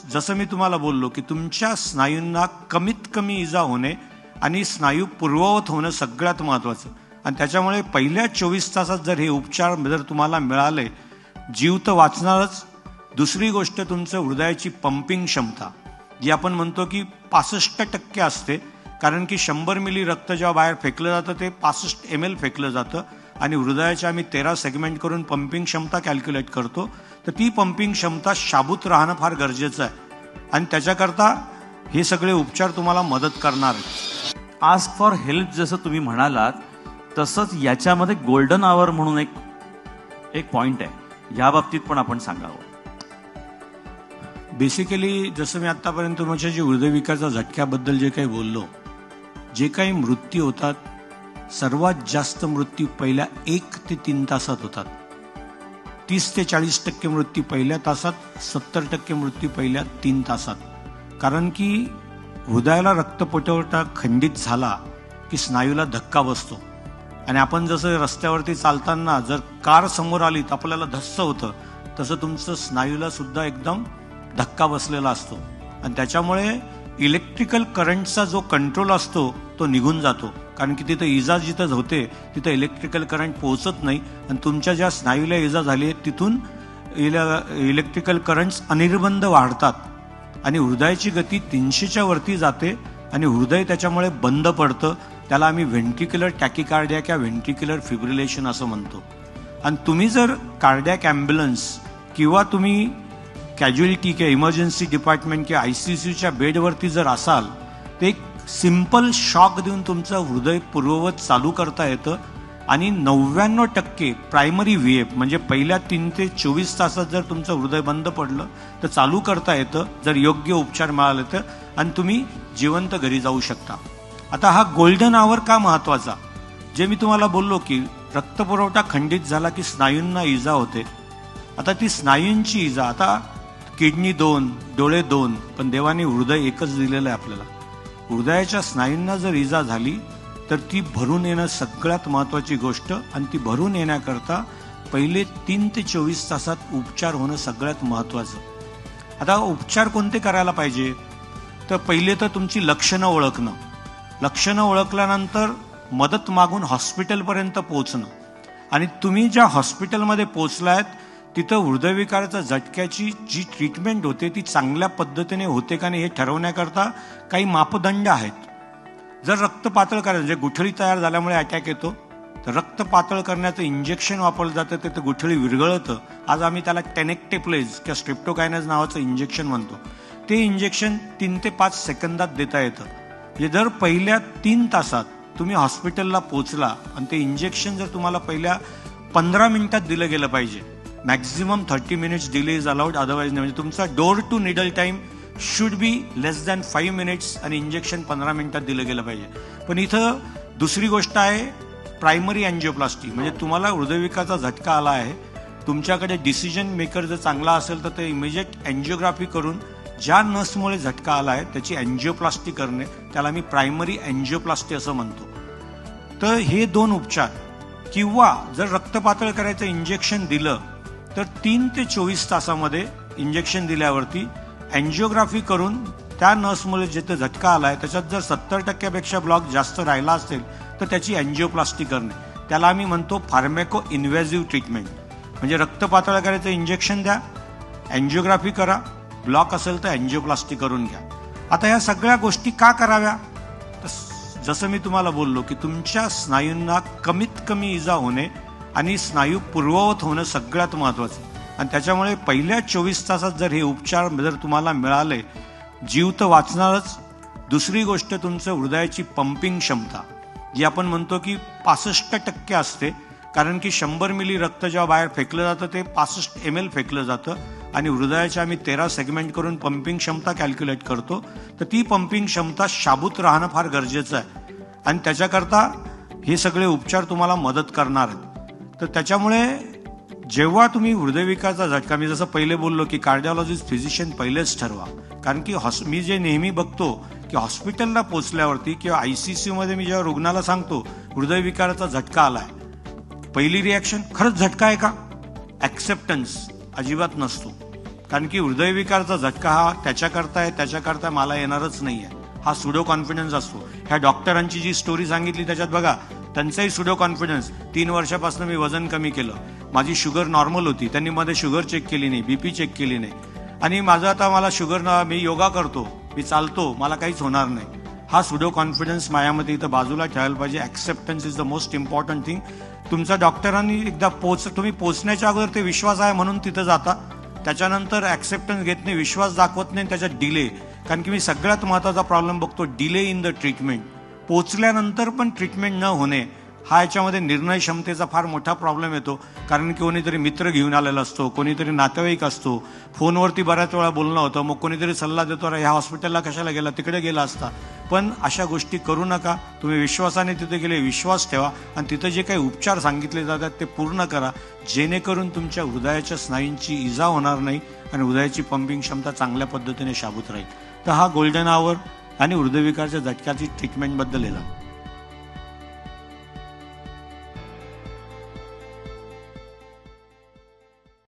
जसं मी तुम्हाला बोललो की तुमच्या स्नायूंना कमीत कमी इजा होणे आणि स्नायू पूर्ववत होणं सगळ्यात महत्त्वाचं. आणि त्याच्यामुळे पहिल्या 24 तासात जर हे उपचार जर तुम्हाला मिळाले, जीव तर वाचणारच. दुसरी गोष्ट तुमचं हृदयाची पंपिंग क्षमता जी आपण म्हणतो की 65% असते, कारण की 100 मिली रक्त जेव्हा बाहेर फेकलं जातं ते 65 ml फेकलं जातं आणि हृदयाच्या आम्ही 13 सेगमेंट करून पंपिंग क्षमता कॅल्क्युलेट करतो. तर ती पंपिंग क्षमता शाबूत राहणं फार गरजेचं आहे आणि त्याच्याकरता हे सगळे उपचार तुम्हाला मदत करणार आहेत. आस्क फॉर हेल्प जसं तुम्ही म्हणालात तसंच याच्यामध्ये गोल्डन आवर म्हणून एक पॉइंट आहे, या बाबतीत पण आपण सांगावं. बेसिकली जसं मी आत्तापर्यंत तुमच्या जे हृदयविकाराच्या झटक्याबद्दल जे काही बोललो, जे काही मृत्यू होतात सर्वात जास्त मृत्यू पहिल्या 1 ते 3 तासात होतात. 30 ते 40% मृत्यू पहिल्या तासात, 70% मृत्यू पहिल्या 3 तासात. कारण की हृदयाला रक्तपुरवठा खंडित झाला की स्नायूला धक्का बसतो आणि आपण जसं रस्त्यावरती चालताना जर कार समोर आली तर आपल्याला धस्स होतं, तसं तुमचं स्नायूला सुद्धा एकदम धक्का बसलेला असतो आणि त्याच्यामुळे इलेक्ट्रिकल करंटचा जो कंट्रोल असतो तो निघून जातो. कारण की तिथं इजा जिथं होते तिथं इलेक्ट्रिकल करंट पोहोचत नाही आणि तुमच्या ज्या स्नायूला इजा झाली आहे तिथून इलेक्ट्रिकल करंट्स अनिर्बंध वाढतात आणि हृदयाची गती 300च्या वरती जाते आणि हृदय त्याच्यामुळे बंद पडतं. त्याला आम्ही व्हेंट्रिक्युलर टॅकिकार्डिया किंवा व्हेंट्रिक्युलर फिब्रिलेशन असं म्हणतो. आणि तुम्ही जर कार्डियक ॲम्ब्युलन्स किंवा तुम्ही कॅज्युअलिटी किंवा इमर्जन्सी डिपार्टमेंट किंवा ICCच्या बेडवरती जर असाल तर एक सिम्पल शॉक देऊन तुमचं हृदय पूर्ववत चालू करता येतं आणि 99% प्रायमरी VF म्हणजे पहिल्या 3 ते 24 तासात जर तुमचं हृदय बंद पडलं तर चालू करता येतं जर योग्य उपचार मिळाले तर, आणि तुम्ही जिवंत घरी जाऊ शकता. आता हा गोल्डन आवर का महत्त्वाचा, जे मी तुम्हाला बोललो की रक्तपुरवठा खंडित झाला की स्नायूंना इजा होते. आता ती स्नायूंची इजा, आता किडनी 2, डोळे 2, पण देवाने हृदय एकच दिलेलं आहे आपल्याला. हृदयाच्या स्नायूंना जर इजा झाली तर ती भरून येणं सगळ्यात महत्त्वाची गोष्ट आणि ती भरून येण्याकरता पहिले 3 ते 24 तासात उपचार होणं सगळ्यात महत्त्वाचं. आता उपचार कोणते करायला पाहिजे, तर पहिले तर तुमची लक्षणं ओळखणं. लक्षणं ओळखल्यानंतर मदत मागून हॉस्पिटलपर्यंत पोहोचणं आणि तुम्ही ज्या हॉस्पिटलमध्ये पोहोचलायत तिथं हृदयविकाराच्या झटक्याची जी ट्रीटमेंट होते ती चांगल्या पद्धतीने होते का नाही हे ठरवण्याकरता काही मापदंड आहेत. जर रक्त पातळ करायचं म्हणजे गुठळी तयार झाल्यामुळे अटॅक येतो तर रक्त पातळ करण्याचं इंजेक्शन वापरलं जातं, ते तर गुठळी विरघळतं. आज आम्ही त्याला टेनेक्टेप्लेज किंवा स्ट्रेप्टोकायनेज नावाचं इंजेक्शन म्हणतो. ते इंजेक्शन 3 ते 5 सेकंदात देता येतं. म्हणजे जर पहिल्या 3 तासात तुम्ही हॉस्पिटलला पोहोचला आणि ते इंजेक्शन जर तुम्हाला पहिल्या 15 मिनिटात दिलं गेलं पाहिजे. Maximum 30 minutes delay is allowed, otherwise नाही. म्हणजे तुमचा door to needle time should be less than 5 minutes आणि इंजेक्शन 15 मिनिटात दिलं गेलं पाहिजे. पण इथं दुसरी गोष्ट आहे प्रायमरी अँजिओप्लास्टी. म्हणजे तुम्हाला हृदयविकाराचा झटका आला आहे, तुमच्याकडे डिसिजन मेकर जर चांगला असेल तर ते इमिजिएट अँजिओग्राफी करून ज्या नसमुळे झटका आला आहे त्याची अँजिओप्लास्टी करणे, त्याला मी प्रायमरी अँजिओप्लास्टी असं म्हणतो. तर हे 2 उपचार, किंवा जर रक्त पातळ करायचं इंजेक्शन दिलं तर 3 ते 24 तासामध्ये इंजेक्शन दिल्यावरती अँजिओग्राफी करून त्या नसमुळे जिथे झटका आला आहे त्याच्यात जर 70% ब्लॉक जास्त राहिला असेल तर त्याची अँजिओप्लास्टी करणे, त्याला आम्ही म्हणतो फार्मॅको इन्व्हेजिव्ह ट्रीटमेंट. म्हणजे रक्त पातळ करायचं इंजेक्शन द्या, अँजिओग्राफी करा, ब्लॉक असेल तर अँजिओप्लास्टी करून घ्या. आता ह्या सगळ्या गोष्टी का कराव्या, तर जसं मी तुम्हाला बोललो की तुमच्या स्नायूंना कमीत कमी इजा होणे आणि स्नायू पूर्ववत होणं सगळ्यात महत्त्वाचं. आणि त्याच्यामुळे पहिल्या 24 तासात जर हे उपचार जर तुम्हाला मिळाले, जीव तर वाचणारच. दुसरी गोष्ट तुमचं हृदयाची पंपिंग क्षमता जी आपण म्हणतो की 65% असते, कारण की 100 मिली रक्त जेव्हा बाहेर फेकलं जातं ते 65 ml फेकलं जातं आणि हृदयाच्या आम्ही 13 सेगमेंट करून पंपिंग क्षमता कॅल्क्युलेट करतो. तर ती पंपिंग क्षमता शाबूत राहणं फार गरजेचं आहे आणि त्याच्याकरता हे सगळे उपचार तुम्हाला मदत करणार आहेत. तर त्याच्यामुळे जेव्हा तुम्ही हृदयविकाराचा झटका, मी जसं पहिले बोललो की कार्डिओलॉजिस्ट फिजिशियन पहिलेच ठरवा. कारण की मी जे नेहमी बघतो की हॉस्पिटलला पोचल्यावरती किंवा ICCमध्ये मी जेव्हा रुग्णाला सांगतो हृदयविकाराचा झटका आलाय, पहिली रिॲक्शन खरंच झटका आहे का, ॲक्सेप्टन्स अजिबात नसतो. कारण की हृदयविकारचा झटका हा त्याच्याकरता मला येणारच नाही आहे, हा सुडो कॉन्फिडन्स असतो. ह्या डॉक्टरांची जी स्टोरी सांगितली त्याच्यात बघा, त्यांचाही सुडो कॉन्फिडन्स. 3 वर्षापासून मी वजन कमी केलं, माझी शुगर नॉर्मल होती, त्यांनी मध्ये शुगर चेक केली नाही, बीपी चेक केली नाही, आणि माझं आता मला शुगर मी योगा करतो, मी चालतो, मला काहीच होणार नाही. हा सुडो कॉन्फिडन्स माझ्यामध्ये इथं बाजूला ठेवायला पाहिजे. Acceptance is the most important thing. तुमचा डॉक्टरांनी एकदा तुम्ही पोचण्याच्या अगोदर ते विश्वास आहे म्हणून तिथं जाता, त्याच्यानंतर ऍक्सेप्टन्स घेत नाही, विश्वास दाखवत नाही, त्याच्यात डिले. कारण की मी सगळ्यात महत्वाचा प्रॉब्लेम बघतो डिले इन द ट्रीटमेंट. पोचल्यानंतर पण ट्रीटमेंट न होणे हा याच्यामध्ये निर्णय क्षमतेचा फार मोठा प्रॉब्लेम येतो. कारण की कोणीतरी मित्र घेऊन आलेला असतो, कोणीतरी नातेवाईक असतो, फोनवरती बऱ्याच वेळा बोलणं होतं, मग कोणीतरी सल्ला देतो, अरे ह्या हॉस्पिटलला कशाला गेला, तिकडे गेला असता. पण अशा गोष्टी करू नका. तुम्ही विश्वासाने तिथे गेले, विश्वास ठेवा आणि तिथं जे काही उपचार सांगितले जातात ते पूर्ण करा, जेणेकरून तुमच्या हृदयाच्या स्नायूंची इजा होणार नाही आणि हृदयाची पंपिंग क्षमता चांगल्या पद्धतीने शाबूत राहील. तर हा गोल्डन आवर आणि हृदयविकारच्या झटक्याची ट्रीटमेंटबद्दल येला.